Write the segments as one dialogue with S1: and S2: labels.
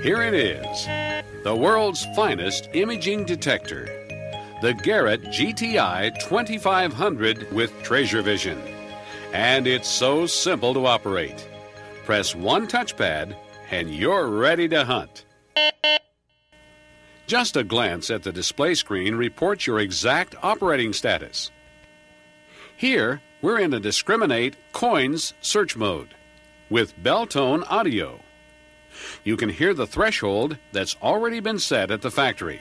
S1: Here it is, the world's finest imaging detector, the Garrett GTI 2500 with Treasure Vision. And it's so simple to operate. Press one touchpad and you're ready to hunt. Just a glance at the display screen reports your exact operating status. Here, we're in a discriminate coins search mode with bell tone audio. You can hear the threshold that's already been set at the factory.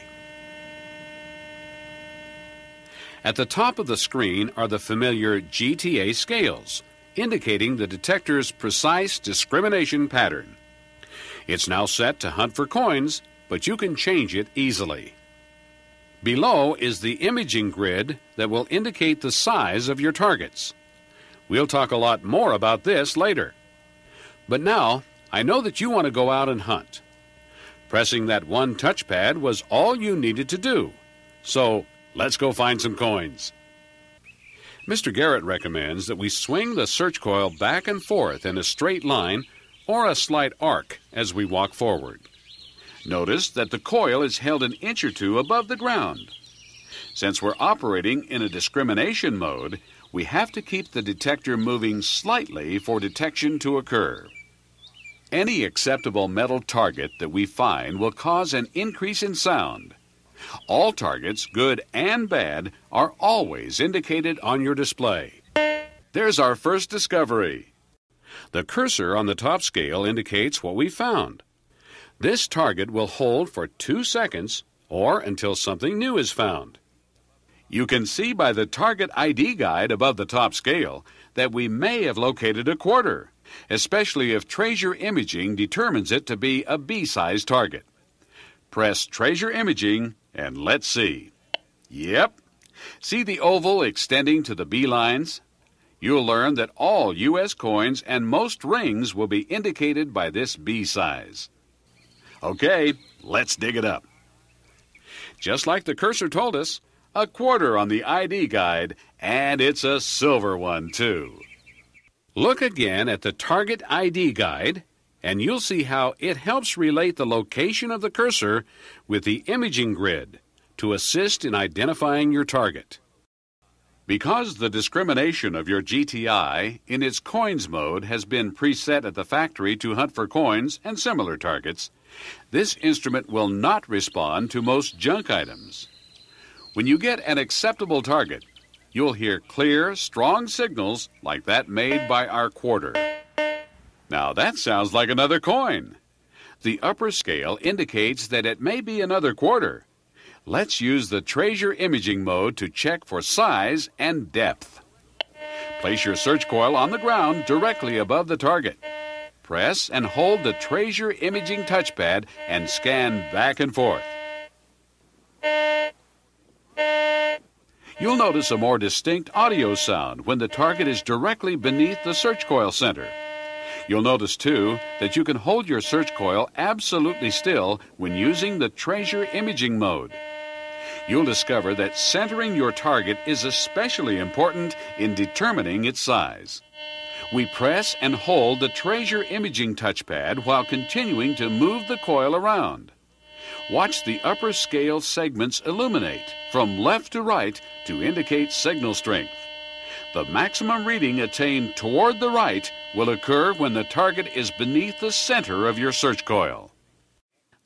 S1: At the top of the screen are the familiar GTA scales, indicating the detector's precise discrimination pattern. It's now set to hunt for coins, but you can change it easily. Below is the imaging grid that will indicate the size of your targets. We'll talk a lot more about this later. But now, I know that you want to go out and hunt. Pressing that one touchpad was all you needed to do. So, let's go find some coins. Mr. Garrett recommends that we swing the search coil back and forth in a straight line or a slight arc as we walk forward. Notice that the coil is held an inch or two above the ground. Since we're operating in a discrimination mode, we have to keep the detector moving slightly for detection to occur. Any acceptable metal target that we find will cause an increase in sound. All targets, good and bad, are always indicated on your display. There's our first discovery. The cursor on the top scale indicates what we found. This target will hold for 2 seconds or until something new is found. You can see by the target ID guide above the top scale that we may have located a quarter, especially if Treasure Imaging determines it to be a B-size target. Press Treasure Imaging and let's see. Yep. See the oval extending to the B lines? You'll learn that all U.S. coins and most rings will be indicated by this B size. Okay, let's dig it up. Just like the cursor told us, a quarter on the ID guide, and it's a silver one too. Look again at the target ID guide, and you'll see how it helps relate the location of the cursor with the imaging grid to assist in identifying your target. Because the discrimination of your GTI in its coins mode has been preset at the factory to hunt for coins and similar targets, this instrument will not respond to most junk items. When you get an acceptable target, you'll hear clear, strong signals like that made by our quarter. Now that sounds like another coin. The upper scale indicates that it may be another quarter. Let's use the Treasure Imaging mode to check for size and depth. Place your search coil on the ground directly above the target. Press and hold the Treasure Imaging touchpad and scan back and forth. You'll notice a more distinct audio sound when the target is directly beneath the search coil center. You'll notice, too, that you can hold your search coil absolutely still when using the Treasure Imaging mode. You'll discover that centering your target is especially important in determining its size. We press and hold the Treasure Imaging touchpad while continuing to move the coil around. Watch the upper scale segments illuminate from left to right to indicate signal strength. The maximum reading attained toward the right will occur when the target is beneath the center of your search coil.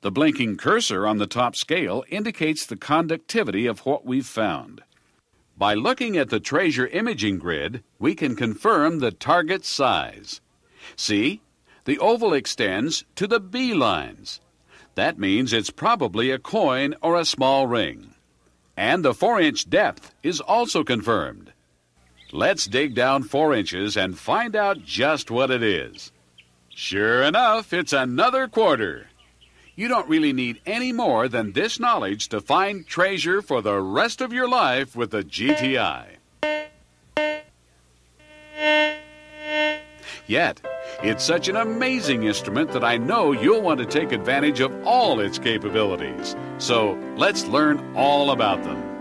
S1: The blinking cursor on the top scale indicates the conductivity of what we've found. By looking at the Treasure Imaging grid, we can confirm the target size. See, the oval extends to the B lines. That means it's probably a coin or a small ring. And the 4-inch depth is also confirmed. Let's dig down 4 inches and find out just what it is. Sure enough, it's another quarter. You don't really need any more than this knowledge to find treasure for the rest of your life with the GTI. Yet, it's such an amazing instrument that I know you'll want to take advantage of all its capabilities. So, let's learn all about them.